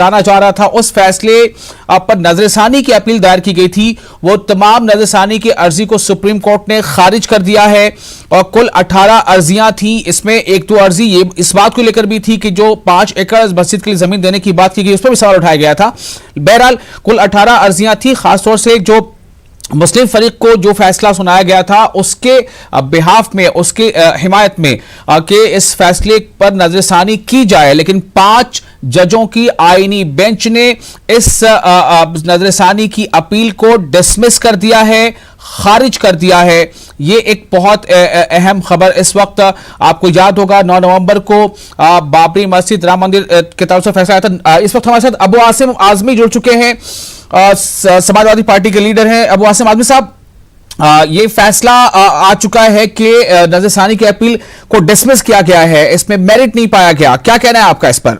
जाना जा रहा था, उस फैसले पर नजरसानी की अपील दायर की गई थी। वो तमाम नजरसानी की अर्जी को सुप्रीम कोर्ट ने खारिज कर दिया है और कुल 18 अर्जियां थी। इसमें एक दो अर्जी ये इस बात को लेकर भी थी कि जो 5 एकड़ मस्जिद के लिए जमीन देने की बात की गई, उस पर भी सवाल उठाया गया था। बहरहाल कुल 18 अर्जियां थी। खासतौर से जो मुस्लिम फरीक को जो फैसला सुनाया गया था उसके बिहाफ में, उसके हिमायत में कि इस फैसले पर नजरसानी की जाए, लेकिन 5 जजों की आईनी बेंच ने इस नजरसानी की अपील को डिसमिस कर दिया है, खारिज कर दिया है। ये एक बहुत अहम खबर इस वक्त, आपको याद होगा 9 नवंबर को बाबरी मस्जिद राम मंदिर की तरफ से फैसला आया था। इस वक्त हमारे साथ अबू आसिम आजमी जुड़ चुके हैं, समाजवादी पार्टी के लीडर हैं। अबू आसिम आजमी साहब, ये फैसला आ चुका है कि नजरसानी की अपील को डिसमिस किया गया है, इसमें मेरिट नहीं पाया गया, क्या कहना है आपका इस पर?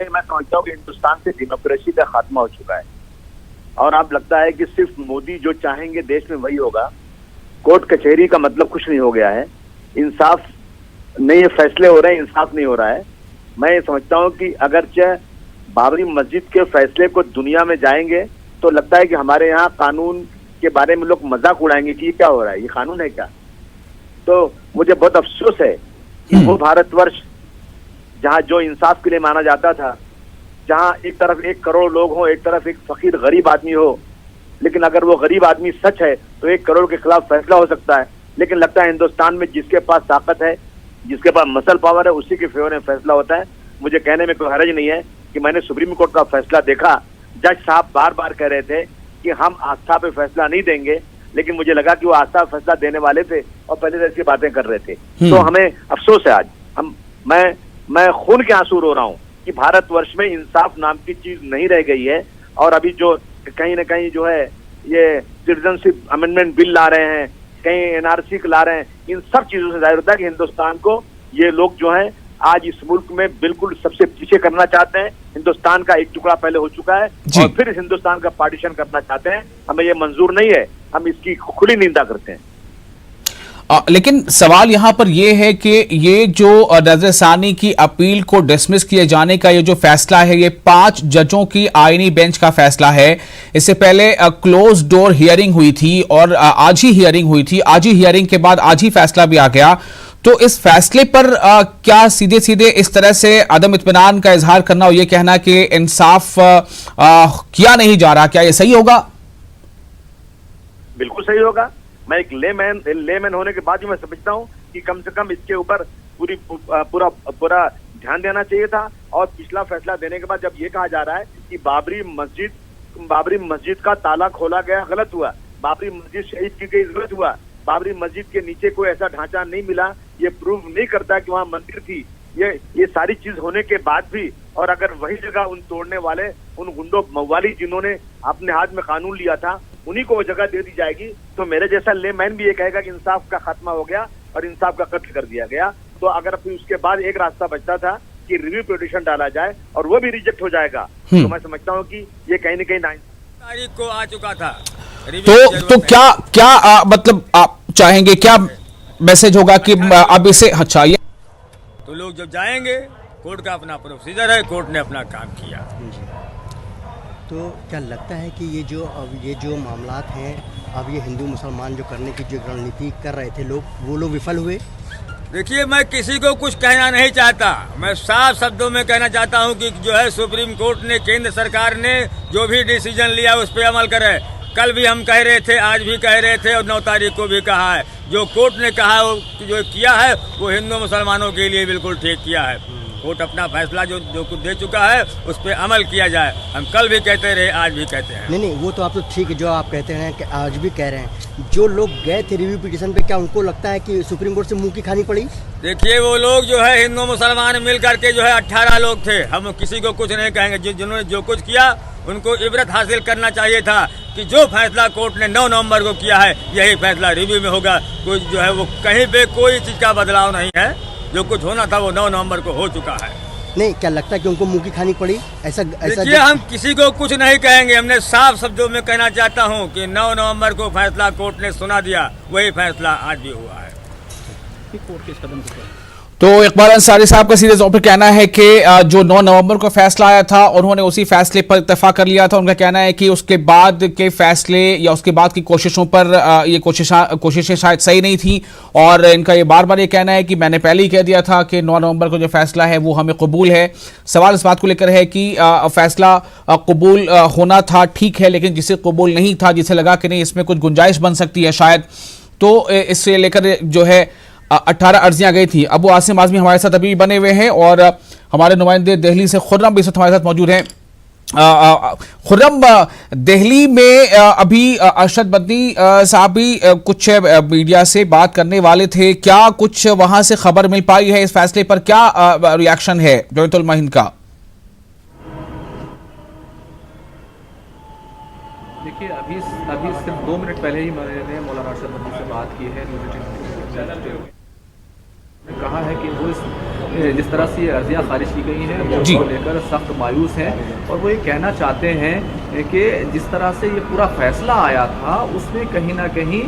मैं समझता हूँ कि हिंदुस्तान से डेमोक्रेसी का खात्मा हो चुका है और अब लगता है कि सिर्फ मोदी जो चाहेंगे देश में वही होगा। कोर्ट कचहरी का मतलब कुछ नहीं हो गया है, इंसाफ नहीं, ये फैसले हो रहे हैं, इंसाफ नहीं हो रहा है। मैं समझता हूँ कि अगरचे बाबरी मस्जिद के फैसले को दुनिया में जाएंगे तो लगता है कि हमारे यहाँ कानून के बारे में लोग मजाक उड़ाएंगे कि ये क्या हो रहा है, ये कानून है क्या। तो मुझे बहुत अफसोस है कि वो भारतवर्ष जहाँ जो इंसाफ के लिए माना जाता था, जहाँ एक तरफ 1 करोड़ लोग हों, एक तरफ एक फकीर गरीब आदमी हो, लेकिन अगर वो गरीब आदमी सच है तो 1 करोड़ के खिलाफ फैसला हो सकता है। लेकिन लगता है हिंदुस्तान में जिसके पास ताकत है, जिसके पास मसल पावर है, उसी के फेवर में फैसला होता है। मुझे कहने में कोई हर्ज नहीं है कि मैंने सुप्रीम कोर्ट का फैसला देखा। जज साहब बार बार कह रहे थे कि हम आस्था पे फैसला नहीं देंगे, लेकिन मुझे लगा कि वो आस्था फैसला देने वाले थे और पहले से ऐसी बातें कर रहे थे। तो हमें अफसोस है आज, मैं खून के आंसू रो रहा हूँ कि भारतवर्ष में इंसाफ नाम की चीज नहीं रह गई है। और अभी जो कहीं ना कहीं जो है ये सिटीजनशिप अमेंडमेंट बिल ला रहे हैं, कहीं एनआरसी ला रहे हैं, इन सब चीजों से जाहिर होता है कि हिंदुस्तान को ये लोग जो है आज इस मुल्क में बिल्कुल सबसे पीछे करना चाहते हैं। हिंदुस्तान का एक टुकड़ा पहले हो चुका है और फिर हिंदुस्तान का पार्टीशन करना चाहते हैं। हमें ये मंजूर नहीं है, हम इसकी खुली निंदा करते हैं। लेकिन सवाल यहां पर यह है कि ये जो नजरसानी की अपील को डिसमिस किए जाने का ये जो फैसला है, ये 5 जजों की आईनी बेंच का फैसला है। इससे पहले क्लोज डोर हियरिंग हुई थी और आज ही हियरिंग हुई थी। आज ही हियरिंग के बाद आज ही फैसला भी आ गया। तो इस फैसले पर क्या सीधे सीधे इस तरह से अदम इत्मीनान का इजहार करना और ये कहना कि इंसाफ किया नहीं जा रहा, क्या ये सही होगा? बिल्कुल सही होगा। मैं एक लेमैन होने के बाद ही मैं समझता हूँ कि कम से कम इसके ऊपर पूरा ध्यान देना चाहिए था। और पिछला फैसला देने के बाद जब ये कहा जा रहा है कि बाबरी मस्जिद का ताला खोला गया, गलत हुआ। बाबरी मस्जिद शहीद की गई, गलत हुआ। बाबरी मस्जिद के नीचे कोई ऐसा ढांचा नहीं मिला, ये प्रूव नहीं करता कि वहाँ मंदिर थी। ये सारी चीज होने के बाद भी, और अगर वही जगह उन तोड़ने वाले, उन गुंडों मवाली जिन्होंने अपने हाथ में कानून लिया था, उन्हीं को वो जगह दे दी जाएगी, तो मेरे जैसा लेमैन भी ये कहेगा कि इंसाफ का खात्मा हो गया और इंसाफ का कत्ल कर दिया गया। तो अगर फिर उसके बाद एक रास्ता बचता था कि रिव्यू पिटीशन डाला जाए और वो भी रिजेक्ट हो जाएगा, तो मैं समझता हूँ कि ये कहीं न कहीं 9 तारीख को आ चुका था। तो क्या मतलब आप चाहेंगे, क्या मैसेज होगा कि अब इसे अच्छा ये तो लोग जब जाएंगे, कोर्ट का अपना प्रोसीजर है, कोर्ट ने अपना काम किया। तो क्या लगता है कि ये जो मामलात हैं, अब ये हिंदू मुसलमान जो करने की जो रणनीति कर रहे थे लोग, वो लोग विफल हुए? देखिए, मैं किसी को कुछ कहना नहीं चाहता। मैं साफ शब्दों में कहना चाहता हूं कि जो है सुप्रीम कोर्ट ने, केंद्र सरकार ने जो भी डिसीजन लिया उस पर अमल करे। कल भी हम कह रहे थे, आज भी कह रहे थे और 9 तारीख को भी कहा है। जो कोर्ट ने कहा, जो किया है वो हिंदू मुसलमानों के लिए बिल्कुल ठीक किया है। कोर्ट अपना फैसला जो कुछ दे चुका है उस पर अमल किया जाए। हम कल भी कहते रहे, आज भी कहते हैं। नहीं, वो तो आप तो ठीक है जो आप कहते हैं कि आज भी कह रहे हैं। जो लोग गए थे रिव्यू पिटीशन पे, क्या उनको लगता है कि सुप्रीम कोर्ट से मुंह की खानी पड़ी? देखिए, वो लोग जो है हिंदू मुसलमान मिल करके जो है 18 लोग थे। हम किसी को कुछ नहीं कहेंगे। जिन्होंने जो कुछ किया उनको इबरत हासिल करना चाहिए था कि जो फैसला कोर्ट ने 9 नवंबर को किया है, यही फैसला रिव्यू में होगा। कोई जो है वो कहीं पे कोई चीज का बदलाव नहीं है। जो कुछ होना था वो 9 नवंबर को हो चुका है। नहीं, क्या लगता है कि उनको मुंह की खानी पड़ी? ऐसा देखिए, हम किसी को कुछ नहीं कहेंगे। हमने साफ शब्दों में कहना चाहता हूं कि 9 नवंबर को फैसला कोर्ट ने सुना दिया, वही फैसला आज भी हुआ है। कोर्ट के इस कदम तो इकबाल अंसारी साहब का सीधे तौर पर कहना है कि जो 9 नवंबर को फैसला आया था उन्होंने उसी फैसले पर इत्तेफाक कर लिया था। उनका कहना है कि उसके बाद के फैसले या उसके बाद की कोशिशों पर ये कोशिशें शायद सही नहीं थी, और इनका ये बार बार ये कहना है कि मैंने पहले ही कह दिया था कि 9 नवंबर को जो फैसला है वो हमें कबूल है। सवाल इस बात को लेकर है कि फैसला कबूल होना था, ठीक है, लेकिन जिसे कबूल नहीं था, जिसे लगा कि नहीं इसमें कुछ गुंजाइश बन सकती है शायद, तो इससे लेकर जो है 18 अर्जियां गई थी। अबू आसिम आजमी हमारे साथ अभी बने हुए हैं और हमारे नुमाइंदे दिल्ली से खुर्रम भी इस वक्त हमारे साथ मौजूद हैं। खुर्रम, दिल्ली में अभी अरशद मदनी साहब भी कुछ मीडिया से बात करने वाले थे, क्या कुछ वहां से खबर मिल पाई है इस फैसले पर? क्या रिएक्शन है जमीयतुल हिंद का? देखिए, अभी सिर्फ 2 मिनट पहले ही मैंने मौलाना अरशद मदनी से बात की है। कहा है कि वो जिस तरह से ये अर्जियाँ खारिज की गई हैं वो उसको लेकर सख्त मायूस हैं, और वो ये कहना चाहते हैं कि जिस तरह से ये पूरा फैसला आया था उसमें कहीं ना कहीं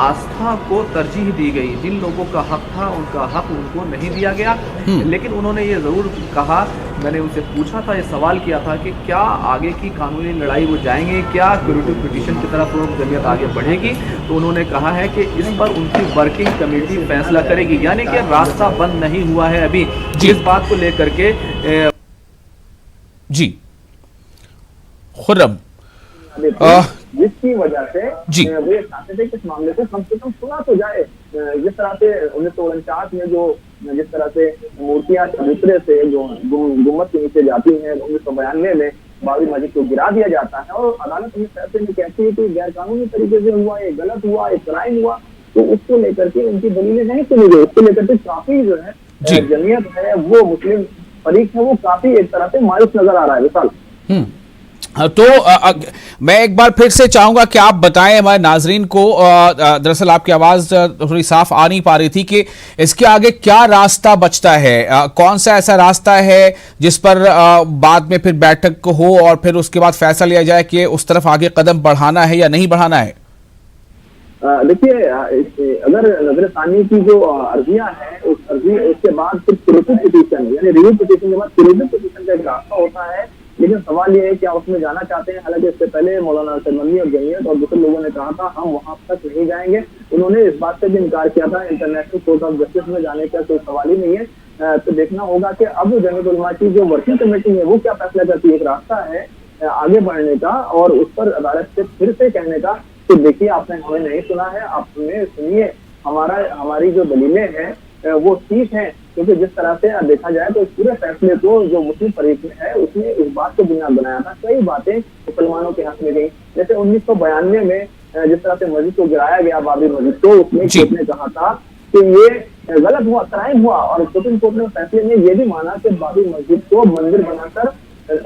आस्था को तरजीह दी गई। जिन लोगों का हक था उनका हक उनको नहीं दिया गया। लेकिन उन्होंने ये ज़रूर कहा, मैंने उनसे पूछा था, ये सवाल किया था कि क्या आगे की कानूनी लड़ाई वो जाएंगे, क्या क्यूरेटिव पिटीशन की तरफ वो जमीयत आगे बढ़ेगी? तो उन्होंने कहा है कि इस पर उनकी वर्किंग कमेटी फैसला करेगी, यानी कि रास्ता बंद नहीं हुआ है अभी इस बात को लेकर के। जी खुर्रम, जिसकी वजह से वे चाहते थे कि इस मामले को कम से कम सुना तो जाए। जिस तरह से 1949 में जो जिस तरह से मूर्तियां चबूतरे से जो गुम्मत के नीचे जाती हैं, 1992 में बाबरी मस्जिद को गिरा दिया जाता है और अदालत में फैसले में कहती है कि गैर कानूनी तरीके से हुआ, ये गलत हुआ, ये क्राइम हुआ, तो उसको लेकर के उनकी दलीलें नहीं सुनी गई। उसको लेकर के काफी जो है जमीयत है, वो मुस्लिम फरीक है, वो काफी एक तरह से मायूस नजर आ रहा है। विशाल, तो मैं एक बार फिर से चाहूंगा कि आप बताएं हमारे नाजरीन को, दरअसल आपकी आवाज थोड़ी साफ आ नहीं पा रही थी, कि इसके आगे क्या रास्ता बचता है? कौन सा ऐसा रास्ता है जिस पर बाद में फिर बैठक हो और फिर उसके बाद फैसला लिया जाए कि उस तरफ आगे कदम बढ़ाना है या नहीं बढ़ाना है? देखिए, अगर नजरसानी की जो अर्जियां हैं, उस अर्जी उसके बाद फिर क्यूरेटिव पिटीशन यानी रिव्यू पिटीशन के बाद क्यूरेटिव पिटीशन का एक रास्ता होता है। लेकिन सवाल ये है कि आप उसमें जाना चाहते हैं। हालांकि इससे पहले मौलाना अरशद मदनी और जमीयत और दूसरे लोगों ने कहा था हम वहां तक नहीं जाएंगे। उन्होंने इस बात से भी इनकार किया था इंटरनेशनल कोर्ट ऑफ जस्टिस में जाने का कोई सवाल ही नहीं है। तो देखना होगा कि अब जमीयत उलमा की जो वर्किंग कमेटी है वो क्या फैसला करती है। एक रास्ता है आगे बढ़ने का और उस पर अदालत से फिर से कहने का कि देखिए आपने हमें नहीं सुना है, आप हमें सुनिए, हमारी जो दलीलें हैं वो ठीक है। क्योंकि जिस तरह से देखा जाए तो इस पूरे फैसले को जो मुस्लिम फरीक में है उसने इस बात को बुनियाद बनाया था। कई बातें मुसलमानों के हक में गई, जैसे 1992 में जिस तरह से मस्जिद को गिराया गया बाबरी मस्जिद को, उसमें कोर्ट ने कहा था कि ये गलत हुआ, क्राइम हुआ, और सुप्रीम कोर्ट ने फैसले में ये भी माना कि बाबरी मस्जिद को मंदिर बनाकर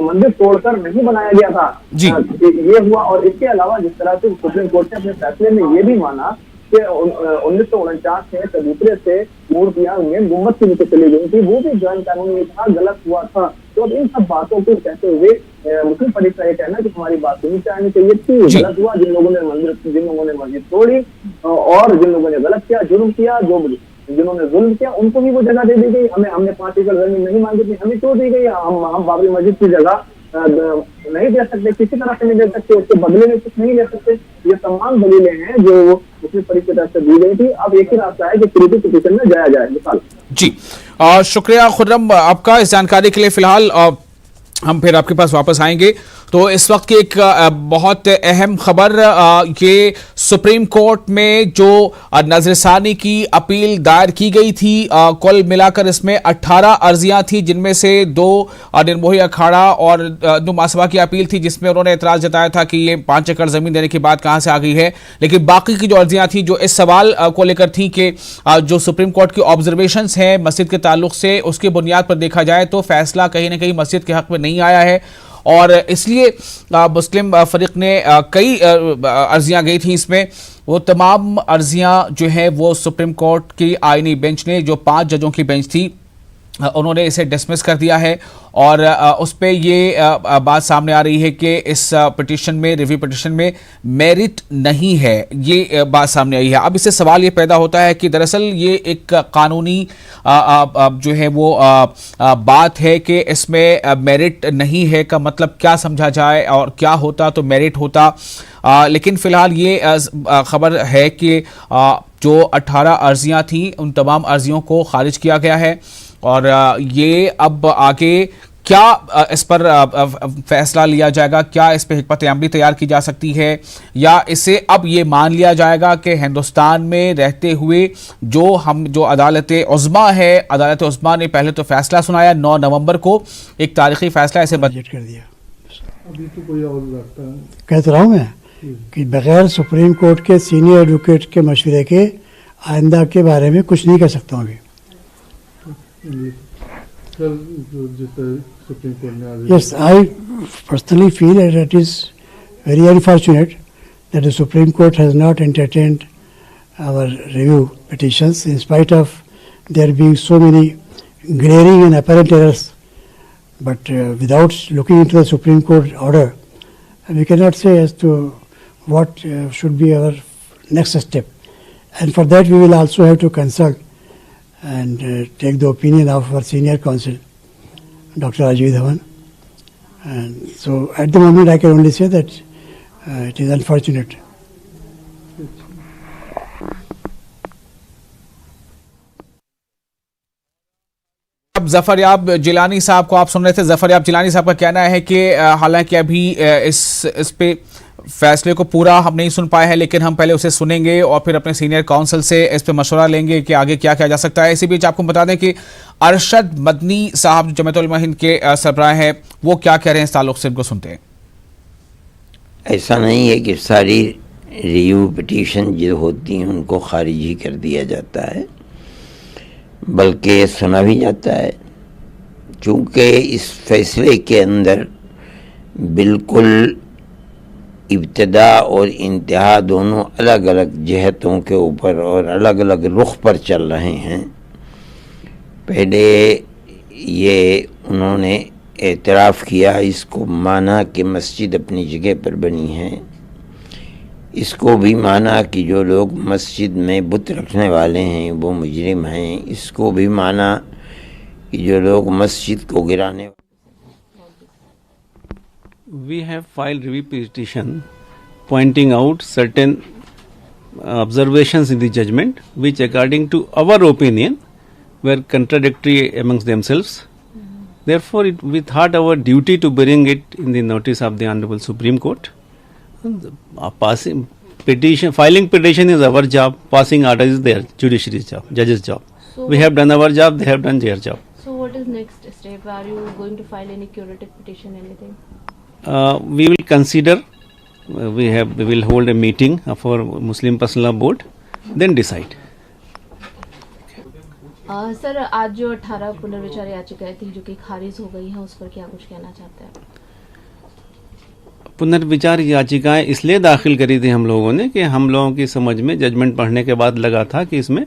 मंदिर तोड़कर नहीं बनाया गया था। ये हुआ। और इसके अलावा जिस तरह से सुप्रीम कोर्ट ने अपने फैसले में ये भी माना कि 1949 में चबूतरे से मूर्तियां में गुम्बद के नीचे चली गई थी, वो भी गैर कानूनी था, गलत हुआ था। तो अब इन सब बातों को कहते हुए मुस्लिम फरीक का ये कहना कि हमारी बात सुनी जानी चाहिए थी, गलत हुआ जिन लोगों ने मस्जिद तोड़ी और जिन लोगों ने गलत किया, जुर्म किया, जिन्होंने जुल्म किया उनको भी वो जगह दे दी गई। हमने 5 एकड़ जमीन नहीं मांगी थी, हमें क्यों दी गई? हम बाबरी मस्जिद की जगह नहीं दे सकते, किसी तरह से नहीं दे सकते, उसके बदले में कुछ नहीं ले सकते। ये तमाम दलीलें हैं जो मुस्लिम फरीक की तरफ से दी गई थी। अब एक ही रास्ता है कि क्यूरेटिव पिटीशन में जाया जाए। मिसाल जी, शुक्रिया खुर्रम आपका इस जानकारी के लिए। फिलहाल हम फिर आपके पास वापस आएंगे। तो इस वक्त की एक बहुत अहम खबर, ये सुप्रीम कोर्ट में जो नजरसानी की अपील दायर की गई थी, कुल मिलाकर इसमें 18 अर्जियां थी, जिनमें से 2 निर्मोही अखाड़ा और दो महासभा की अपील थी, जिसमें उन्होंने एतराज जताया था कि ये 5 एकड़ जमीन देने की बात कहां से आ गई है। लेकिन बाकी की जो अर्जियां थी जो इस सवाल को लेकर थी कि जो सुप्रीम कोर्ट की ऑब्जर्वेशंस हैं मस्जिद के ताल्लुक से, उसकी बुनियाद पर देखा जाए तो फैसला कहीं ना कहीं मस्जिद के हक में नहीं आया है, और इसलिए मुस्लिम फरीक ने कई अर्जियां गई थी इसमें। वो तमाम अर्जियां जो है वो सुप्रीम कोर्ट की आईनी बेंच ने, जो 5 जजों की बेंच थी, उन्होंने इसे डिसमिस कर दिया है और उस पे ये बात सामने आ रही है कि इस पिटीशन में, रिव्यू पिटीशन में मेरिट नहीं है, ये बात सामने आई है। अब इससे सवाल ये पैदा होता है कि दरअसल ये एक कानूनी जो है वो बात है कि इसमें मेरिट नहीं है का मतलब क्या समझा जाए, और क्या होता तो मेरिट होता। लेकिन फिलहाल ये खबर है कि जो 18 अर्जियां थी उन तमाम अर्जियों को खारिज किया गया है और ये अब आगे क्या इस पर फैसला लिया जाएगा, क्या इस पर हिकमत अमली तैयार की जा सकती है, या इसे अब ये मान लिया जाएगा कि हिंदुस्तान में रहते हुए जो अदालत उज़्मा है, अदालत उज़्मा ने पहले तो फैसला सुनाया 9 नवंबर को, एक तारीखी फैसला ऐसे बजट कर दिया। अभी तो कोई और लगता है, कहता रहा हूँ मैं कि बगैर सुप्रीम कोर्ट के सीनियर एडवोकेट के मशवरे के आइंदा के बारे में कुछ नहीं कर सकता हूँ अभी। Yes, I personally feel that it is very unfortunate that the Supreme Court has not entertained our review petitions in spite of there being so many glaring and apparent errors. But without looking into the Supreme Court order, we cannot say as to what should be our next step. And for that we will also have to consult and take the opinion of our senior counsel, Dr. Rajiv Dhawan. And so at the moment I can only say that it is unfortunate. अब ज़फ़रयाब जिलानी साहब को आप सुन रहे थे। ज़फ़रयाब जिलानी साहब का कहना है कि हालांकि अभी इस पे फैसले को पूरा हम नहीं सुन पाए हैं, लेकिन हम पहले उसे सुनेंगे और फिर अपने सीनियर काउंसिल से इस पे मशवरा लेंगे कि आगे क्या किया जा सकता है। इसी बीच आपको बता दें कि अरशद मदनी साहब जो जमात उलमा हिंद के सरबराह हैं, वो क्या कह रहे हैं इस ताल्लुक से, इनको सुनते हैं। ऐसा नहीं है कि सारी रिव्यू पिटीशन जो होती हैं उनको खारिज ही कर दिया जाता है, बल्कि सुना भी जाता है। चूँकि इस फैसले के अंदर बिल्कुल इब्तिदा और इंतहा दोनों अलग अलग जहतों के ऊपर और अलग अलग रुख पर चल रहे हैं। पहले ये उन्होंने एतराफ़ किया, इसको माना कि मस्जिद अपनी जगह पर बनी है, इसको भी माना कि जो लोग मस्जिद में बुत रखने वाले हैं वो मुजरिम हैं, इसको भी माना कि जो लोग मस्जिद को गिराने। We have filed review petition pointing out certain observations in the judgment which according to our opinion were contradictory amongst themselves. Therefore we thought our duty to bring it in the notice of the Honorable Supreme Court. Filing petition is our job, passing order is their judiciary's job, judge's job. So we have done our job, they have done their job. So what is next step? Are you going to file any curative petition, anything? We will consider, we will hold a meeting of our Muslim Personal Law Board, then decide. Sir, आज जो 18 पुनर्विचार याचिकाएं थी जो कि खारिज हो गई हैं, उस पर क्या कुछ कहना चाहते हैं? पुनर्विचार याचिकाएं इसलिए दाखिल करी थी हम लोगों ने कि हम लोगों की समझ में जजमेंट पढ़ने के बाद लगा था कि इसमें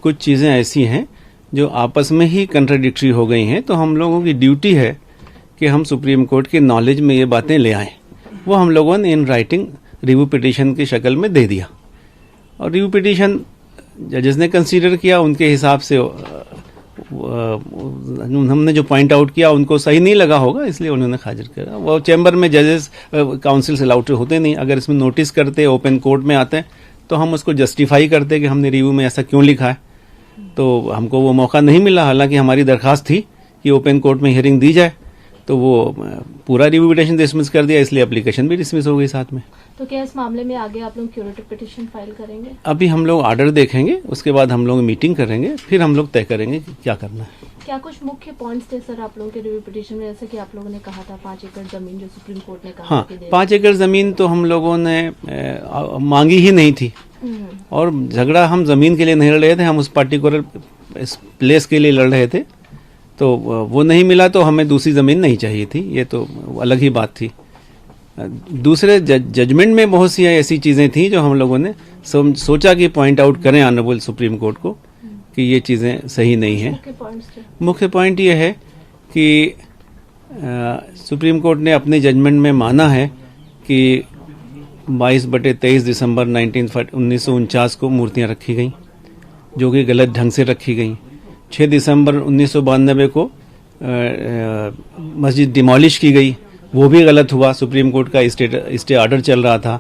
कुछ चीज़ें ऐसी हैं जो आपस में ही कंट्राडिक्टरी हो गई हैं, तो हम लोगों की ड्यूटी है कि हम सुप्रीम कोर्ट के नॉलेज में ये बातें ले आएं। वो हम लोगों ने इन राइटिंग रिव्यू पिटीशन की शक्ल में दे दिया और रिव्यू पिटीशन जजेस ने कंसीडर किया, उनके हिसाब से हमने जो पॉइंट आउट किया उनको सही नहीं लगा होगा, इसलिए उन्होंने खारिज किया। वो चैम्बर में जजेस काउंसिल से अलाउड होते नहीं, अगर इसमें नोटिस करते, ओपन कोर्ट में आते तो हम उसको जस्टिफाई करते कि हमने रिव्यू में ऐसा क्यों लिखा है, तो हमको वो मौका नहीं मिला। हालांकि हमारी दरख्वास्त थी कि ओपन कोर्ट में हियरिंग दी जाए, तो वो पूरा रिव्यू पिटीशन डिसमिस कर दिया, इसलिए एप्लीकेशन भी डिसमिस हो गई साथ में। तो क्या इस मामले में आगे आप लोग क्यूरेटिव पिटीशन फाइल करेंगे? अभी हम लोग ऑर्डर देखेंगे, उसके बाद हम लोग मीटिंग करेंगे, फिर हम लोग तय करेंगे कि क्या करना है। क्या कुछ मुख्य पॉइंट्स थे सर आप लोगों के रिव्यू पिटीशन में? जैसे कि आप लोगों ने कहा था 5 एकड़ जमीन जो सुप्रीम कोर्ट ने कहा, हाँ, 5 एकड़ जमीन तो हम लोगों ने मांगी ही नहीं थी, और झगड़ा हम जमीन के लिए नहीं लड़ रहे थे, हम उस पर्टिकुलर प्लेस के लिए लड़ रहे थे। तो वो नहीं मिला तो हमें दूसरी ज़मीन नहीं चाहिए थी, ये तो अलग ही बात थी। दूसरे जजमेंट में बहुत सी ऐसी चीज़ें थी जो हम लोगों ने सोचा कि पॉइंट आउट करें ऑनरेबल सुप्रीम कोर्ट को, कि ये चीज़ें सही नहीं हैं। मुख्य पॉइंट्स थे। मुख्य पॉइंट ये है कि सुप्रीम कोर्ट ने अपने जजमेंट में माना है कि 22/23 दिसंबर 1949 को मूर्तियां रखी गईं, जो कि गलत ढंग से रखी गईं। 6 दिसंबर 1992 को मस्जिद डिमोलिश की गई, वो भी गलत हुआ। सुप्रीम कोर्ट का स्टे ऑर्डर चल रहा था,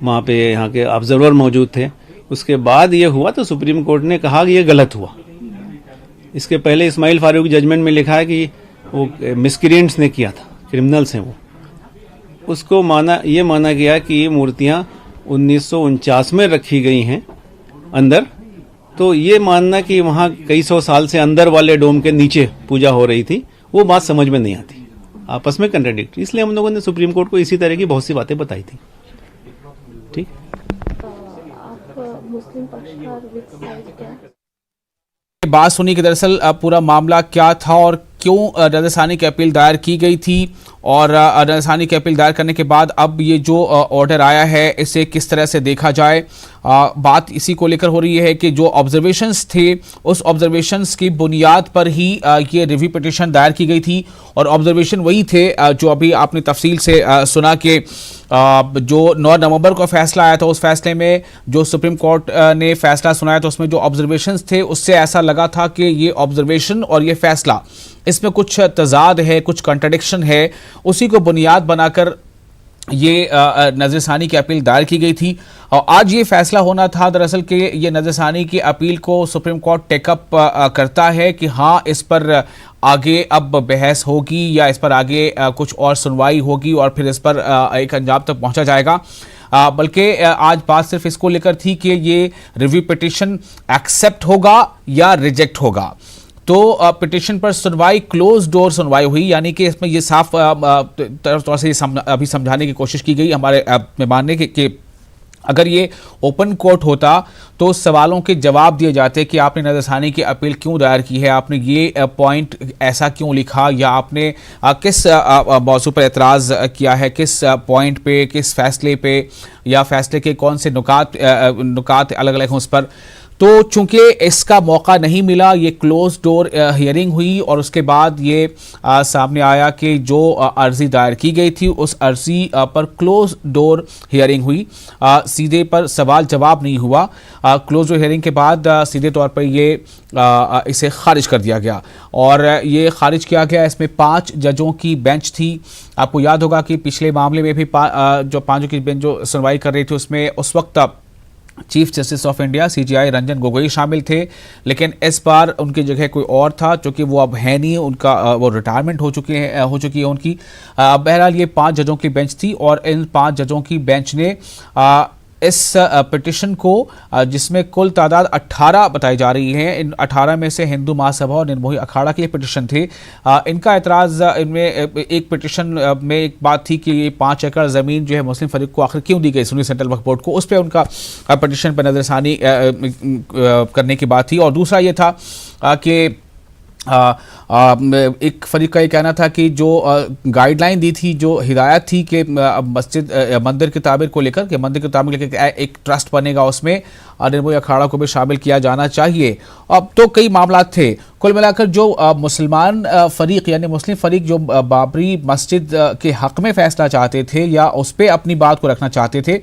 वहाँ पे यहाँ के ऑब्जर्वर मौजूद थे। उसके बाद ये हुआ तो सुप्रीम कोर्ट ने कहा कि ये गलत हुआ। इसके पहले इस्माइल फारूक जजमेंट में लिखा है कि वो मिसक्रिएंट्स ने किया था, क्रिमिनल्स हैं वो। उसको ये माना गया कि ये मूर्तियाँ 1949 में रखी गई हैं अंदर, तो ये मानना कि वहाँ कई सौ साल से अंदर वाले डोम के नीचे पूजा हो रही थी, वो बात समझ में नहीं आती, आपस में कंट्राडिक्टरी। इसलिए हम लोगों ने सुप्रीम कोर्ट को इसी तरह की बहुत सी बातें बताई थी। ठीक, आप मुस्लिम पक्षकार विद साइड क्या बात सुनी कि दरअसल पूरा मामला क्या था और क्यों नजरसानी की अपील दायर की गई थी, और नजरसानी की अपील दायर करने के बाद अब ये जो ऑर्डर आया है इसे किस तरह से देखा जाए। बात इसी को लेकर हो रही है कि जो ऑब्जर्वेशंस थे उस ऑब्जर्वेशंस की बुनियाद पर ही ये रिव्यू पिटीशन दायर की गई थी, और ऑब्जर्वेशन वही थे जो अभी आपने तफसील से सुना कि जो 9 नवंबर को फैसला आया था, उस फैसले में जो सुप्रीम कोर्ट ने फैसला सुनाया था उसमें जो ऑब्जर्वेशंस थे उससे ऐसा लगा था कि ये ऑब्जर्वेशन और ये फैसला इसमें कुछ तजाद है, कुछ कंट्राडिक्शन है। उसी को बुनियाद बनाकर ये नजरसानी की अपील दायर की गई थी, और आज ये फैसला होना था दरअसल कि ये नजरसानी की अपील को सुप्रीम कोर्ट टेकअप करता है कि हाँ इस पर आगे अब बहस होगी या इस पर आगे कुछ और सुनवाई होगी और फिर इस पर एक अंजाम तक पहुंचा जाएगा। बल्कि आज बात सिर्फ इसको लेकर थी कि ये रिव्यू पिटीशन एक्सेप्ट होगा या रिजेक्ट होगा। तो पिटीशन पर सुनवाई क्लोज डोर सुनवाई हुई, यानी कि इसमें ये साफ तौर से अभी समझाने की कोशिश की गई हमारे मेहमान ने कि अगर ये ओपन कोर्ट होता तो सवालों के जवाब दिए जाते कि आपने नजरसानी की अपील क्यों दायर की है, आपने ये पॉइंट ऐसा क्यों लिखा, या आपने किस मौजू पर एतराज़ किया है, किस पॉइंट पे, किस फैसले पे, या फैसले के कौन से नुकात अलग अलग हैं उस पर। तो चूंकि इसका मौका नहीं मिला, ये क्लोज डोर हियरिंग हुई और उसके बाद ये सामने आया कि जो अर्जी दायर की गई थी उस अर्जी पर क्लोज डोर हियरिंग हुई, सीधे पर सवाल जवाब नहीं हुआ। क्लोज डोर हियरिंग के बाद सीधे तौर पर ये इसे खारिज कर दिया गया, और ये खारिज किया गया। इसमें 5 जजों की बेंच थी। आपको याद होगा कि पिछले मामले में भी जो 5 की बेंच जो सुनवाई कर रही थी उसमें उस वक्त chief justice of India CJI Ranjan Gogoi शामिल थे, लेकिन इस बार उनकी जगह कोई और था, क्योंकि वो अब है नहीं, उनका वो रिटायरमेंट हो चुकी है उनकी। बहरहाल ये 5 जजों की बेंच थी, और इन 5 जजों की बेंच ने इस पिटिशन को, जिसमें कुल तादाद 18 बताई जा रही है, इन 18 में से हिंदू महासभा और निर्मोही अखाड़ा के पिटिशन थे। इनका एतराज़, इनमें एक पिटिशन में एक बात थी कि ये 5 एकड़ ज़मीन जो है मुस्लिम फरीक को आखिर क्यों दी गई सुन्नी सेंट्रल वक्फ बोर्ड को, उस पर उनका पिटिशन पर नजरसानी करने की बात थी। और दूसरा ये था कि एक फरीक का ये कहना था कि जो गाइडलाइन दी थी, जो हिदायत थी कि मंदिर की तामीर को लेकर, कि मंदिर की तामीर लेकर एक ट्रस्ट बनेगा, उसमें निर्मोही अखाड़ा को भी शामिल किया जाना चाहिए। अब तो कई मामला थे। कुल मिलाकर जो मुसलमान फरीक यानी मुस्लिम फरीक जो बाबरी मस्जिद के हक में फैसला चाहते थे या उस पर अपनी बात को रखना चाहते थे,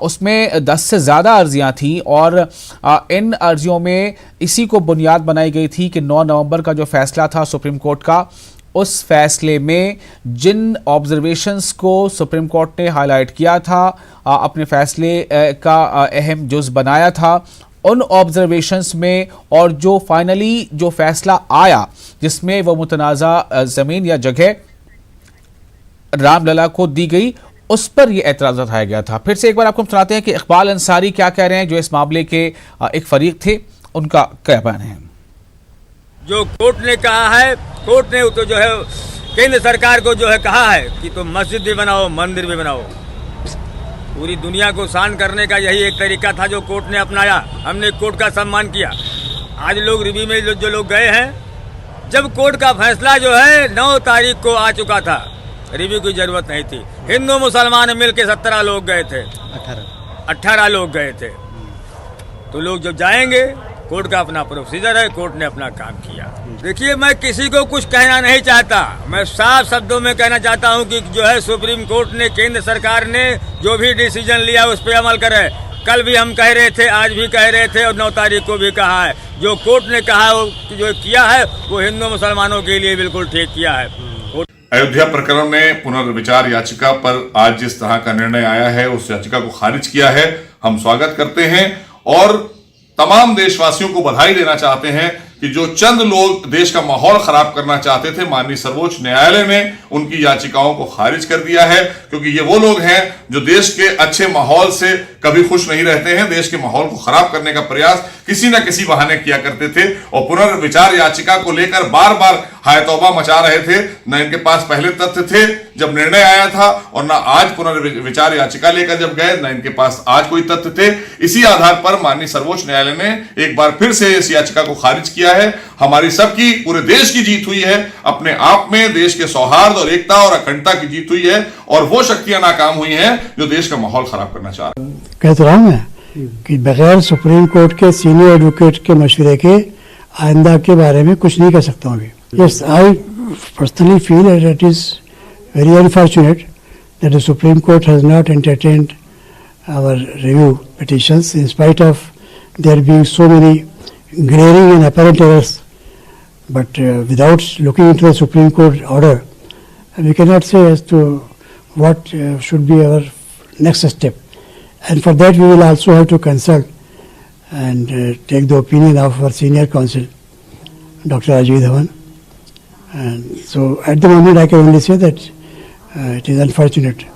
उसमें 10 से ज़्यादा अर्जियां थीं, और इन अर्जियों में इसी को बुनियाद बनाई गई थी कि 9 नवंबर का जो फैसला था सुप्रीम कोर्ट का, उस फैसले में जिन ऑब्जर्वेशंस को सुप्रीम कोर्ट ने हाईलाइट किया था, अपने फैसले का अहम जुज़ बनाया था, उन ऑब्जर्वेशंस में और जो फाइनली जो फैसला आया जिसमें वो मुतनाज़ा ज़मीन या जगह रामलला को दी गई, उस पर यह एतराज़ उठाया गया था। फिर से एक बार आपको सुनाते हैं कि इकबाल अंसारी क्या कह रहे हैं, जो इस मामले के एक फरीक थे, उनका क्या बयान है। जो कोर्ट ने कहा है, कोर्ट ने तो जो है केंद्र सरकार को जो है कहा है कि तुम मस्जिद भी बनाओ, मंदिर भी बनाओ। पूरी दुनिया को शांत करने का यही एक तरीका था जो कोर्ट ने अपनाया। हमने कोर्ट का सम्मान किया। आज लोग रिव्यू में जो लोग गए हैं, जब कोर्ट का फैसला जो है 9 तारीख को आ चुका था, रिव्यू की जरूरत नहीं थी। हिंदू मुसलमान मिलके 17 लोग गए थे, 18 लोग गए थे। तो लोग जब जाएंगे कोर्ट का अपना प्रोसीजर है, कोर्ट ने अपना काम किया। देखिए, मैं किसी को कुछ कहना नहीं चाहता, मैं साफ शब्दों में कहना चाहता हूं कि जो है सुप्रीम कोर्ट ने, केंद्र सरकार ने जो भी डिसीजन लिया उस पर अमल करे। कल भी हम कह रहे थे, आज भी कह रहे थे और 9 तारीख को भी कहा है, जो कोर्ट ने कहा है, जो किया है वो हिंदू मुसलमानों के लिए बिल्कुल ठीक किया है। अयोध्या प्रकरण में पुनर्विचार याचिका पर आज जिस तरह का निर्णय आया है, उस याचिका को खारिज किया है, हम स्वागत करते हैं और तमाम देशवासियों को बधाई देना चाहते हैं कि जो चंद लोग देश का माहौल खराब करना चाहते थे, माननीय सर्वोच्च न्यायालय ने उनकी याचिकाओं को खारिज कर दिया है, क्योंकि ये वो लोग हैं जो देश के अच्छे माहौल से कभी खुश नहीं रहते हैं, देश के माहौल को खराब करने का प्रयास किसी न किसी बहाने किया करते थे और पुनर्विचार याचिका को लेकर बार बार हाय तौबा मचा रहे थे। न इनके पास पहले तथ्य थे जब निर्णय आया था और न आज पुनर्विचार याचिका लेकर जब गए, न इनके पास आज कोई तथ्य थे। इसी आधार पर माननीय सर्वोच्च न्यायालय ने एक बार फिर से इस याचिका को खारिज किया है। हमारी सबकी, पूरे देश की जीत हुई है, अपने आप में देश के सौहार्द और एकता और अखंडता की जीत हुई है और वो शक्तियां नाकाम हुई हैं जो देश का माहौल खराब करना चाह रही हैं। कहता रहा मैं कि बगैर सुप्रीम कोर्ट के सीनियर एडवोकेट के मशवरे के आइंदा के बारे में कुछ नहीं कह सकता हूँ अभी। Yes, I personally feel that it is very unfortunate that the supreme court has not entertained our review petitions in spite of their being so many glaring and apparent errors, but without looking into the Supreme Court order, we cannot say as to what should be our next step. And for that we will also have to consult and take the opinion of our senior counsel, Dr. Ajit Dhawan. And so at the moment I can only say that it is unfortunate.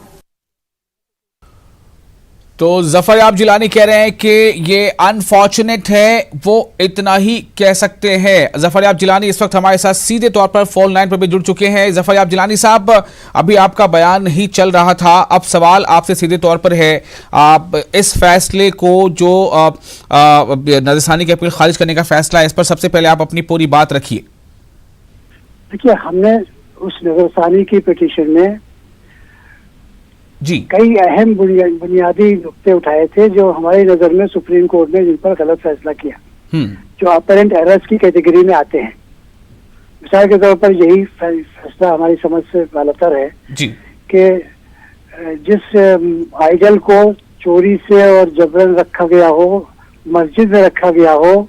तो जफर याब जिलानी कह रहे हैं कि ये unfortunate है, वो इतना ही कह सकते हैं। जफर याब जिलानी इस वक्त हमारे साथ सीधे तौर पर फोन लाइन पर भी जुड़ चुके हैं। जफर याब जिलानी साहब, अभी आपका बयान ही चल रहा था, अब सवाल आपसे सीधे तौर पर है, आप इस फैसले को जो नजरसानी की अपील खारिज करने का फैसला है, इस पर सबसे पहले आप अपनी पूरी बात रखिए। देखिए, हमने उस नजरसानी की पिटीशन में जी कई अहम बुनियादी नुकते उठाए थे जो हमारी नजर में सुप्रीम कोर्ट ने जिन पर गलत फैसला किया, जो अपरेंट एरर्स की कैटेगरी में आते हैं। मिसाल के तौर पर यही फैसला हमारी समझ से गलतर है जी कि जिस आइडल को चोरी से और जबरन रखा गया हो, मस्जिद में रखा गया हो,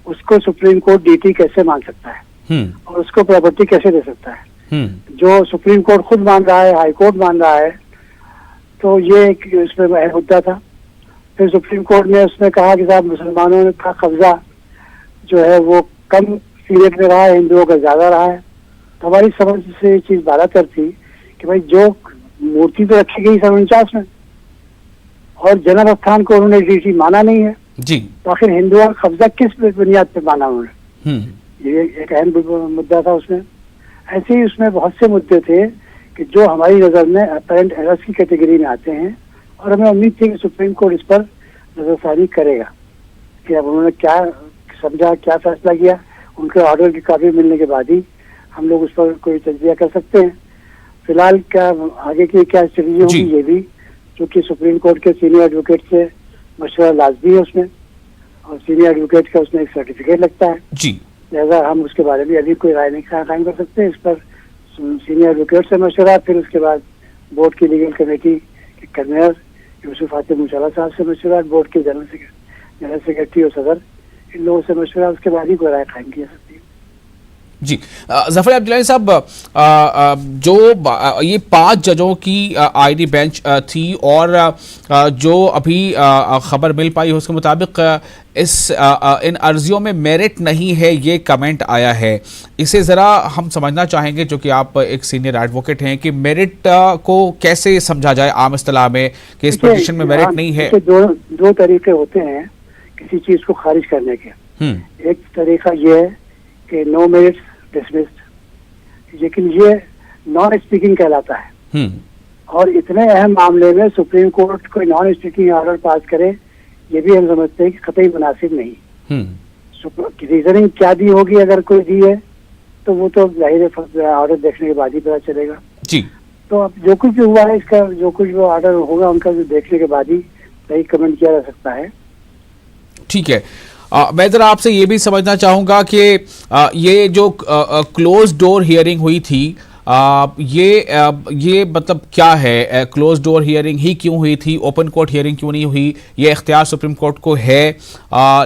उसको सुप्रीम कोर्ट डीटी कैसे मान सकता है और उसको प्रॉपर्टी कैसे दे सकता है, जो सुप्रीम कोर्ट खुद मान रहा है, हाई कोर्ट मान रहा है। तो ये एक उसमें अहम मुद्दा था। फिर सुप्रीम कोर्ट ने उसमें कहा कि साहब मुसलमानों का कब्जा जो है वो कम पीरियड में रहा है, हिंदुओं का ज्यादा रहा है। तो हमारी समझ से ये चीज बालातर थी कि भाई जो मूर्ति तो रखी गई 49 में और जन्म स्थान को उन्होंने डीटी माना नहीं है जी, तो आखिर हिंदुओं का कब्जा किस बुनियाद पे माना उन्होंने, ये एक अहम मुद्दा था उसमें। ऐसे ही उसमें बहुत से मुद्दे थे कि जो हमारी नजर में अपरेंट एरर्स की कैटेगरी में आते हैं और हमें उम्मीद थी कि सुप्रीम कोर्ट इस पर नजरसानी करेगा कि अब उन्होंने क्या समझा, क्या फैसला किया। उनके ऑर्डर की कॉपी मिलने के बाद ही हम लोग उस पर कोई तजज़िया कर सकते हैं। फिलहाल क्या आगे की क्या स्ट्रेटजी होगी, ये भी चूँकि सुप्रीम कोर्ट के सीनियर एडवोकेट से मशवरा लाजमी है उसमें, और सीनियर एडवोकेट का उसमें एक सर्टिफिकेट लगता है जी, लिहाजा हम उसके बारे में अभी कोई राय नहीं कायम कर सकते। इस पर सीनियर एडवोकेट से मशवरा, फिर उसके बाद बोर्ड की लीगल कमेटी के कन्वीनर यूसुफ आतिफ मुशाला साहब से मशवरा, बोर्ड के जनरल सेक्रेटरी और सदर, इन लोगों से मशवरा, उसके बाद ही कोई राय कायम की जा सकती है। जी, जफर याब जिलानी साहब, जो ये 5 जजों की आईडी बेंच थी और जो अभी खबर मिल पाई है उसके मुताबिक इन अर्जियों में मेरिट नहीं है, ये कमेंट आया है। इसे ज़रा हम समझना चाहेंगे, जो कि आप एक सीनियर एडवोकेट हैं, कि मेरिट को कैसे समझा जाए आम इस्तिलाह में कि इस पिटीशन में मेरिट नहीं है। दो तरीके होते हैं किसी चीज़ को खारिज करने के। एक तरीका ये है कि नो मेरिट डिसमिस्ड, लेकिन ये नॉन स्पीकिंग कहलाता है। और इतने अहम मामले में सुप्रीम कोर्ट कोई नॉन स्पीकिंग ऑर्डर पास करे, ये भी हम समझते हैं कि कतई मुनासिब नहीं। रीजनिंग क्या दी होगी, अगर कोई दी है तो वो तो जाहिर है ऑर्डर देखने के बाद ही पता चलेगा जी। तो अब जो कुछ भी हुआ है, इसका जो कुछ वो ऑर्डर होगा उनका जो देखने के बाद ही सही कमेंट किया जा सकता है। ठीक है, मैं जरा आपसे ये भी समझना चाहूंगा कि ये जो क्लोज डोर हियरिंग हुई थी, ये मतलब क्या है? क्लोज डोर हियरिंग ही क्यों हुई थी? ओपन कोर्ट हियरिंग क्यों नहीं हुई? ये इख्तियार सुप्रीम कोर्ट को है,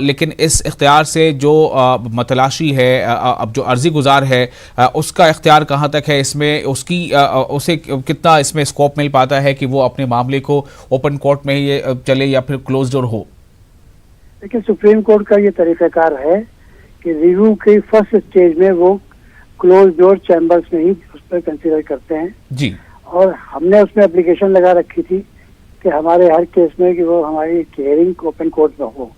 लेकिन इस इख्तियार से जो मतलाशी है, अब जो अर्जी गुजार है, उसका इख्तियार कहाँ तक है? इसमें उसे कितना इसमें स्कोप मिल पाता है कि वो अपने मामले को ओपन कोर्ट में ही चले या फिर क्लोज डोर हो? देखिए, सुप्रीम कोर्ट का ये तरीक़ाकार है कि रिव्यू के फर्स्ट स्टेज में वो क्लोज डोर चैम्बर्स में ही उस पर कंसीडर करते हैं जी। और हमने उसमें एप्लीकेशन लगा रखी थी कि हमारे हर केस में कि वो हमारी हियरिंग ओपन कोर्ट में हो,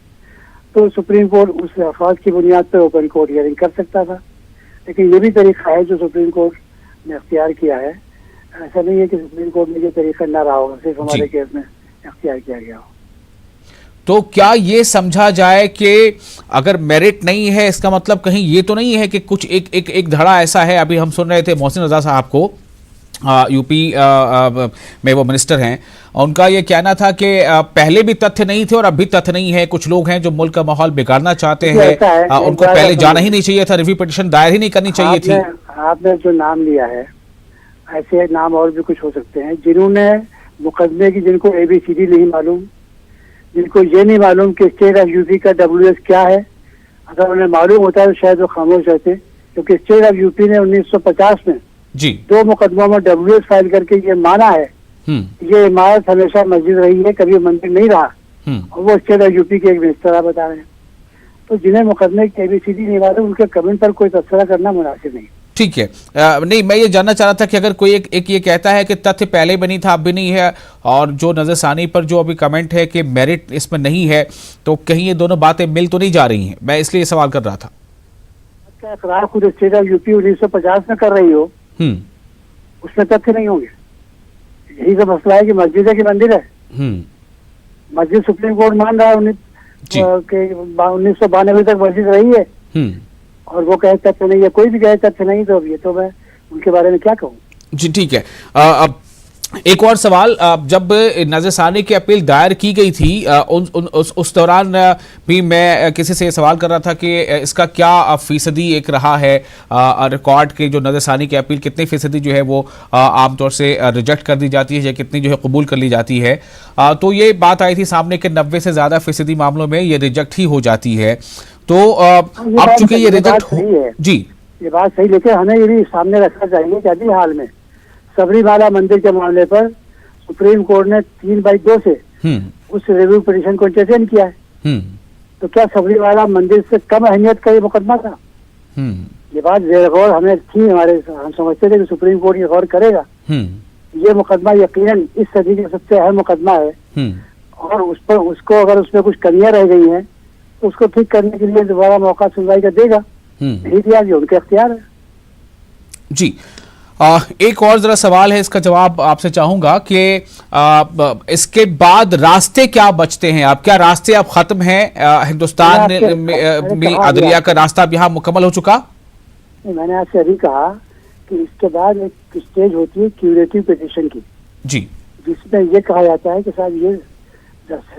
तो सुप्रीम कोर्ट उस अल्फाज की बुनियाद पर ओपन कोर्ट हियरिंग कर सकता था। लेकिन ये भी तरीका है जो सुप्रीम कोर्ट ने अख्तियार किया है। ऐसा नहीं है कि सुप्रीम कोर्ट में ये तरीका ना रहा होगा, सिर्फ हमारे केस में अख्तियार किया गया हो। तो क्या ये समझा जाए कि अगर मेरिट नहीं है, इसका मतलब कहीं ये तो नहीं है कि कुछ एक धड़ा ऐसा है? अभी हम सुन रहे थे मोहसिन रजा साहब को, यूपी में वो मिनिस्टर हैं, उनका ये कहना था कि पहले भी तथ्य नहीं थे और अब भी तथ्य नहीं है। कुछ लोग हैं जो मुल्क का माहौल बिगाड़ना चाहते हैं, उनको पहले जाना ही नहीं चाहिए था, रिव्यू पिटीशन दायर ही नहीं करनी चाहिए थी। आपने जो नाम लिया है, ऐसे नाम और भी कुछ हो सकते हैं जिन्होंने मुकदमे की, जिनको ABCD नहीं मालूम, जिनको ये नहीं मालूम कि स्टेट ऑफ यूपी का WS क्या है। अगर उन्हें मालूम होता है तो शायद वो खामोश रहते, क्योंकि स्टेट ऑफ यूपी ने 1950 में जी 2 मुकदमों में WS फाइल करके ये माना है ये इमारत हमेशा मस्जिद रही है, कभी मंदिर नहीं रहा, और वो स्टेट ऑफ यूपी के एक मिनिस्टर बता रहे हैं। तो जिन्हें मुकदमे की ABCD नहीं मालूम, उनके कमेंट पर कोई तबसरा करना मुनासिब नहीं। ठीक है, नहीं, मैं ये जानना चाह रहा था कि अगर कोई एक ये कहता है कि तथ्य पहले भी नहीं था, अब भी नहीं है, और जो नजरसानी पर जो अभी कमेंट है कि मेरिट इसमें नहीं है, तो कहीं ये दोनों बातें मिल तो नहीं जा रही हैं? मैं इसलिए सवाल कर रहा था। क्या इकरार खुद स्टेट ऑफ यूपी 1950 में कर रही हो, उसमें तथ्य नहीं होंगे? यही तो मसला है कि मस्जिद है कि मंदिर है। मस्जिद सुप्रीम कोर्ट मान रहा है 1992 तक मस्जिद रही है, और वो कहे तथ्य नहीं है, कोई भी कहे तथ्य नहीं, तो ये तो मैं उनके बारे में क्या कहूँ। जी ठीक है। अब एक और सवाल, जब नजरसानी की अपील दायर की गई थी, उस दौरान भी मैं किसी से सवाल कर रहा था कि इसका क्या फीसदी एक रहा है रिकॉर्ड के, जो नजरसानी की अपील कितनी फीसदी जो है वो आमतौर से रिजेक्ट कर दी जाती है या कितनी जो है कबूल कर ली जाती है। तो ये बात आई थी सामने के 90 से ज़्यादा फीसदी मामलों में ये रिजेक्ट ही हो जाती है। तो अब चूंकि ये रिजेक्ट हो, जी ये बात सही, लेकिन हमें ये भी सामने रखना चाहिए कि अभी हाल में सबरीमाला मंदिर के मामले पर सुप्रीम कोर्ट ने 3/2 से उस रिव्यू पिटीशन को एंटरटेन किया है। तो क्या सबरीमाला मंदिर से कम अहमियत का ये मुकदमा था? ये बात गौर हमें थी, हम समझते थे कि सुप्रीम कोर्ट ये गौर करेगा। ये मुकदमा यकीनन इस सदी का सबसे अहम मुकदमा है, और उस पर उसको अगर उसमें कुछ कमियां रह गई हैं तो उसको ठीक करने के लिए दोबारा मौका सुनवाई का देगा, नहीं दिया ये उनके अख्तियार है। जी एक और जरा सवाल है, इसका जवाब आपसे चाहूंगा कि इसके बाद रास्ते क्या बचते हैं? आप क्या रास्ते अब खत्म हैं? हिंदुस्तान में अदलिया का रास्ता अब यहाँ मुकम्मल हो चुका? मैंने आपसे अभी कहा कि इसके बाद एक स्टेज होती है क्यूरेटिव पिटीशन की, जी, जिसमें ये कहा जाता है कि साहब ये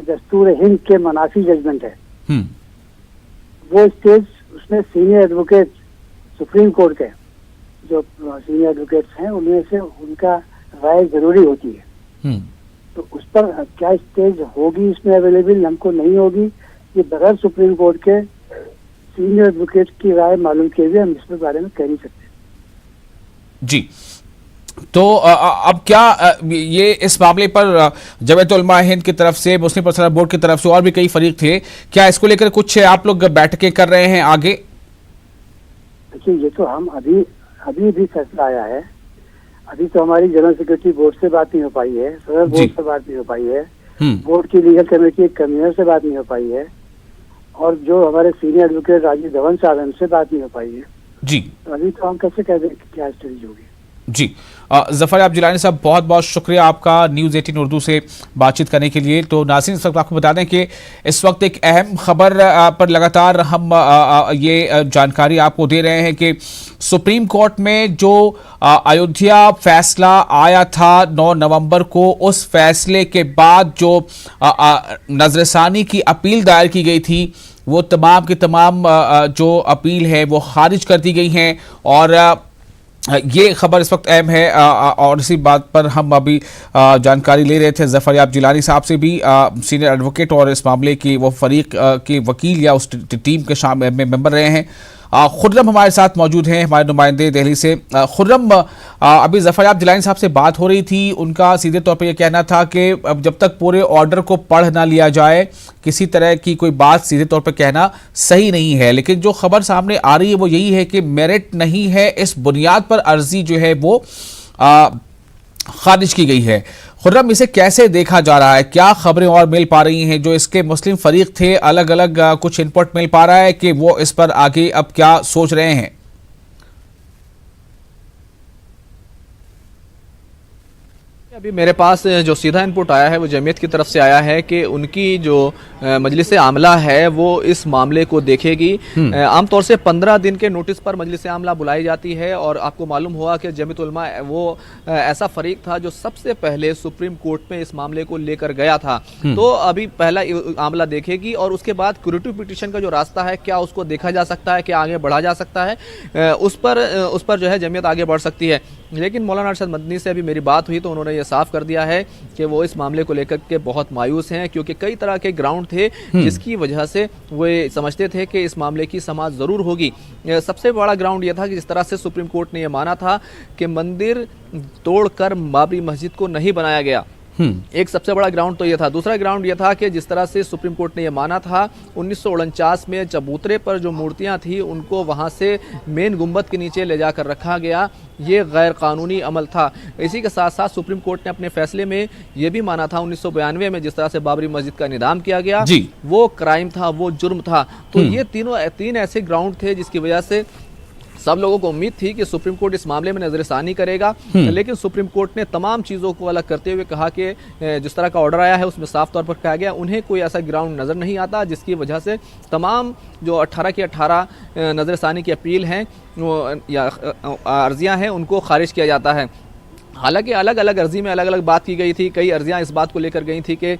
दस्तूर हिंद के मनाफी जजमेंट है। वो स्टेज, उसमें सीनियर एडवोकेट सुप्रीम कोर्ट के जो सीनियर एडवोकेट्स हैं उनमें से उनका राय जरूरी होती है। तो उस पर क्या स्टेज होगी इसमें अवेलेबल, हमको नहीं होगी, ये बगैर सुप्रीम कोर्ट के सीनियर एडवोकेट की राय मालूम किए हुए हम इसके बारे में कह नहीं सकते। जी, तो अब क्या ये इस मामले पर जमीयत उलमा हिंद की तरफ से, मुस्लिम पर्सनल बोर्ड की तरफ से और भी कई फरीक थे, क्या इसको लेकर कुछ आप लोग बैठकें कर रहे हैं आगे? देखिए, ये तो हम अभी भी फैसला आया है, अभी तो हमारी जनरल सेक्रेटरी बोर्ड से बात नहीं हो पाई है, सदर बोर्ड से बात नहीं हो पाई है, बोर्ड की लीगल कमेटी कन्वीनर से बात नहीं हो पाई है, और जो हमारे सीनियर एडवोकेट राजीव धवन साहब उनसे बात नहीं हो पाई है। जी, तो अभी तो हम कैसे कह दें क्या स्टडी होगी। जी, जफर याब जिलानी साहब, बहुत बहुत शुक्रिया आपका न्यूज़ 18 उर्दू से बातचीत करने के लिए। तो नाज़रीन, इस वक्त आपको बता दें कि इस वक्त एक अहम खबर पर लगातार हम ये जानकारी आपको दे रहे हैं कि सुप्रीम कोर्ट में जो अयोध्या फैसला आया था 9 नवंबर को, उस फैसले के बाद जो नजरसानी की अपील दायर की गई थी वो तमाम की तमाम जो अपील है वो खारिज कर दी गई हैं। और ये खबर इस वक्त अहम है और इसी बात पर हम अभी जानकारी ले रहे थे ज़फ़र याब जिलानी साहब से भी, सीनियर एडवोकेट और इस मामले की वो फरीक के वकील या उस टीम के शामिल में मेंबर रहे हैं। खुर्रम हमारे साथ मौजूद हैं, हमारे नुमाइंदे दिल्ली से। खुर्रम, अभी ज़फ़र याब जिलानी साहब से बात हो रही थी, उनका सीधे तौर पे ये कहना था कि जब तक पूरे ऑर्डर को पढ़ ना लिया जाए किसी तरह की कोई बात सीधे तौर पे कहना सही नहीं है। लेकिन जो खबर सामने आ रही है वो यही है कि मेरिट नहीं है, इस बुनियाद पर अर्जी जो है वो खारिज की गई है। खुर्रम, इसे कैसे देखा जा रहा है? क्या खबरें और मिल पा रही हैं? जो इसके मुस्लिम फरीक थे अलग अलग कुछ इनपुट मिल पा रहा है कि वो इस पर आगे अब क्या सोच रहे हैं? अभी मेरे पास जो सीधा इनपुट आया है वो जमीयत की तरफ से आया है कि उनकी जो मजलिस आमला है वो इस मामले को देखेगी। आमतौर से 15 दिन के नोटिस पर मजलिस आमला बुलाई जाती है और आपको मालूम हुआ कि जमीयत उलमा वो ऐसा फरीक था जो सबसे पहले सुप्रीम कोर्ट में इस मामले को लेकर गया था। तो अभी पहला आमला देखेगी और उसके बाद क्यूरेटिव पिटीशन का जो रास्ता है क्या उसको देखा जा सकता है, क्या आगे बढ़ा जा सकता है, उस पर जो है जमीयत आगे बढ़ सकती है। लेकिन मौलाना अरशद मदनी से अभी मेरी बात हुई तो उन्होंने ये साफ कर दिया है कि वो इस मामले को लेकर के बहुत मायूस हैं, क्योंकि कई तरह के ग्राउंड थे जिसकी वजह से वो समझते थे कि इस मामले की समाअत ज़रूर होगी। सबसे बड़ा ग्राउंड ये था कि जिस तरह से सुप्रीम कोर्ट ने यह माना था कि मंदिर तोड़कर बाबरी मस्जिद को नहीं बनाया गया, एक सबसे बड़ा ग्राउंड तो ये था। दूसरा ग्राउंड ये था कि जिस तरह से सुप्रीम कोर्ट ने यह माना था 1949 में चबूतरे पर जो मूर्तियां थी उनको वहां से मेन गुंबद के नीचे ले जाकर रखा गया, ये गैर कानूनी अमल था। इसी के साथ साथ सुप्रीम कोर्ट ने अपने फैसले में यह भी माना था 1992 में जिस तरह से बाबरी मस्जिद का निदाम किया गया वो क्राइम था, वो जुर्म था। तो ये तीन ऐसे ग्राउंड थे जिसकी वजह से सब लोगों को उम्मीद थी कि सुप्रीम कोर्ट इस मामले में नजरसानी करेगा। लेकिन सुप्रीम कोर्ट ने तमाम चीज़ों को अलग करते हुए कहा कि जिस तरह का ऑर्डर आया है उसमें साफ तौर पर कहा गया उन्हें कोई ऐसा ग्राउंड नज़र नहीं आता जिसकी वजह से तमाम जो 18 की 18 नजरसानी की अपील हैं या अर्जियाँ हैं उनको खारिज किया जाता है। हालांकि अलग अलग अर्जी में अलग अलग बात की गई थी। कई अर्जियां इस बात को लेकर गई थी कि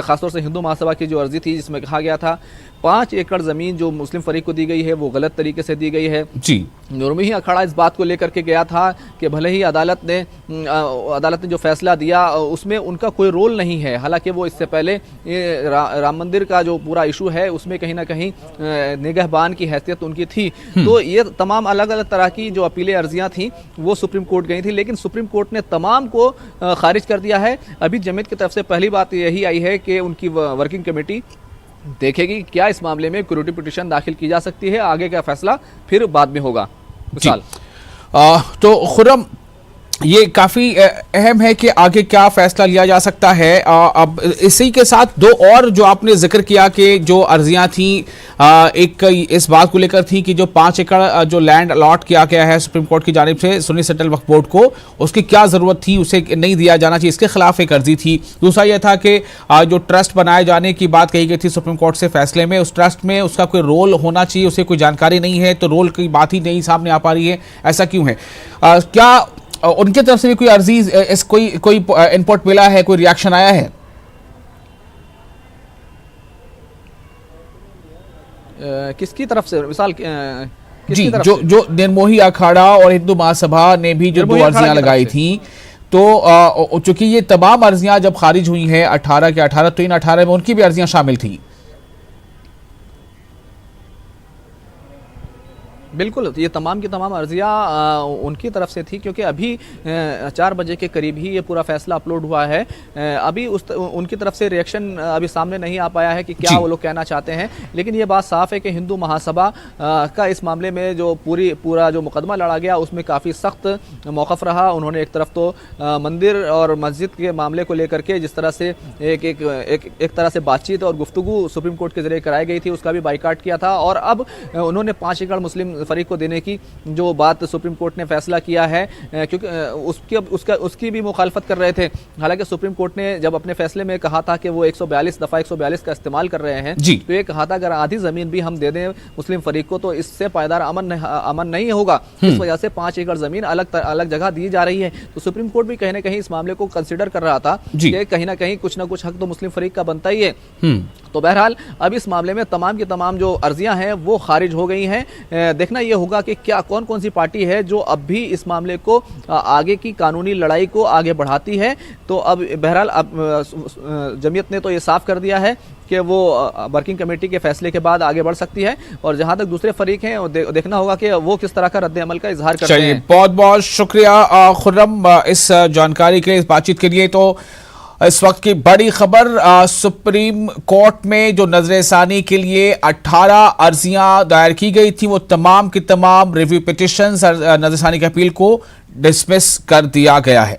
खासतौर से हिंदू महासभा की जो अर्जी थी जिसमें कहा गया था 5 एकड़ ज़मीन जो मुस्लिम फरीक को दी गई है वो गलत तरीके से दी गई है जी। नुरमी अखाड़ा इस बात को लेकर के गया था कि भले ही अदालत ने जो फैसला दिया उसमें उनका कोई रोल नहीं है, हालांकि वो इससे पहले राम मंदिर का जो पूरा इशू है उसमें कहीं ना कहीं निगहबान की हैसियत उनकी थी। तो ये तमाम अलग अलग तरह की जो अपीलें अर्जियाँ थी वो सुप्रीम कोर्ट गई थी, लेकिन सुप्रीम कोर्ट ने तमाम को खारिज कर दिया है। अभी जमीयत की तरफ से पहली बात यही आई है कि उनकी वर्किंग कमेटी देखेगी क्या इस मामले में क्यूरेटिव पिटीशन दाखिल की जा सकती है, आगे का फैसला फिर बाद में होगा। तो खुर्रम, ये काफ़ी अहम है कि आगे क्या फैसला लिया जा सकता है। अब इसी के साथ दो और जो आपने जिक्र किया कि जो अर्जियां थी एक इस बात को लेकर थी कि जो 5 एकड़ जो लैंड अलॉट किया गया है सुप्रीम कोर्ट की जानिब से सुन्नी सेंट्रल वक्फ बोर्ड को, उसकी क्या ज़रूरत थी, उसे नहीं दिया जाना चाहिए, इसके खिलाफ एक अर्जी थी। दूसरा यह था कि जो ट्रस्ट बनाए जाने की बात कही गई थी सुप्रीम कोर्ट से फैसले में, उस ट्रस्ट में उसका कोई रोल होना चाहिए, उसे कोई जानकारी नहीं है, तो रोल की बात ही नहीं सामने आ पा रही है, ऐसा क्यों है? क्या उनकी तरफ से भी कोई अर्जी इस कोई इनपुट मिला है, कोई रिएक्शन आया है? किसकी तरफ से? मिसाल जी, जो निर्मोही अखाड़ा और हिंदू महासभा ने भी जो 2 अर्जियां लगाई थी, तो चूंकि ये तमाम अर्जियां जब खारिज हुई हैं 18 के 18, तो इन 18 में उनकी भी अर्जियां शामिल थी। बिल्कुल, ये तमाम की तमाम अर्जियाँ उनकी तरफ से थी, क्योंकि अभी 4 बजे के करीब ही ये पूरा फैसला अपलोड हुआ है। अभी उनकी तरफ से रिएक्शन अभी सामने नहीं आ पाया है कि क्या वो लोग कहना चाहते हैं, लेकिन ये बात साफ है कि हिंदू महासभा का इस मामले में जो पूरा जो मुकदमा लड़ा गया उसमें काफ़ी सख्त मौक़िफ़ रहा। उन्होंने एक तरफ तो मंदिर और मस्जिद के मामले को लेकर के जिस तरह से एक तरह से बातचीत और गुफ्तगू सुप्रीम कोर्ट के ज़रिए कराई गई थी उसका भी बाइकाट किया था, और अब उन्होंने 5 एकड़ मुस्लिम फरीक को देने की जो बात सुप्रीम कोर्ट ने फैसला किया है, क्योंकि उसकी भी मुखालफत कर रहे थे। हालांकि सुप्रीम कोर्ट ने जब अपने फैसले में कहा था कि वो 142 दफा 142 का इस्तेमाल कर रहे हैं, तो ये कहा था अगर आधी जमीन भी हम दे दें मुस्लिम फरीक को तो इससे पायदार अमन नहीं होगा। इस वजह से 5 एकड़ जमीन अलग जगह दी जा रही है। तो सुप्रीम कोर्ट भी कहीं ना कहीं इस मामले को कंसिडर कर रहा था कि कहीं ना कहीं कुछ ना कुछ हक तो मुस्लिम फरीक का बनता ही है। तो बहरहाल अब इस मामले में तमाम की तमाम जो अर्जियां हैं वो खारिज हो गई हैं। देखना यह होगा कि क्या कौन कौन सी पार्टी है जो अब भी इस मामले को आगे की कानूनी लड़ाई को आगे बढ़ाती है। तो अब बहरहाल अब जमीयत ने तो ये साफ कर दिया है कि वो वर्किंग कमेटी के फैसले के बाद आगे बढ़ सकती है, और जहां तक दूसरे फरीक हैं देखना होगा कि वो किस तरह का रद्द अमल का इजहार करते हैं। बहुत बहुत शुक्रिया खुर्रम इस जानकारी के लिए, इस बातचीत के लिए। तो इस वक्त की बड़ी खबर, सुप्रीम कोर्ट में जो नजरसानी के लिए 18 अर्जियां दायर की गई थी वो तमाम की तमाम रिव्यू पिटिशंस नजरसानी की अपील को डिसमिस कर दिया गया है।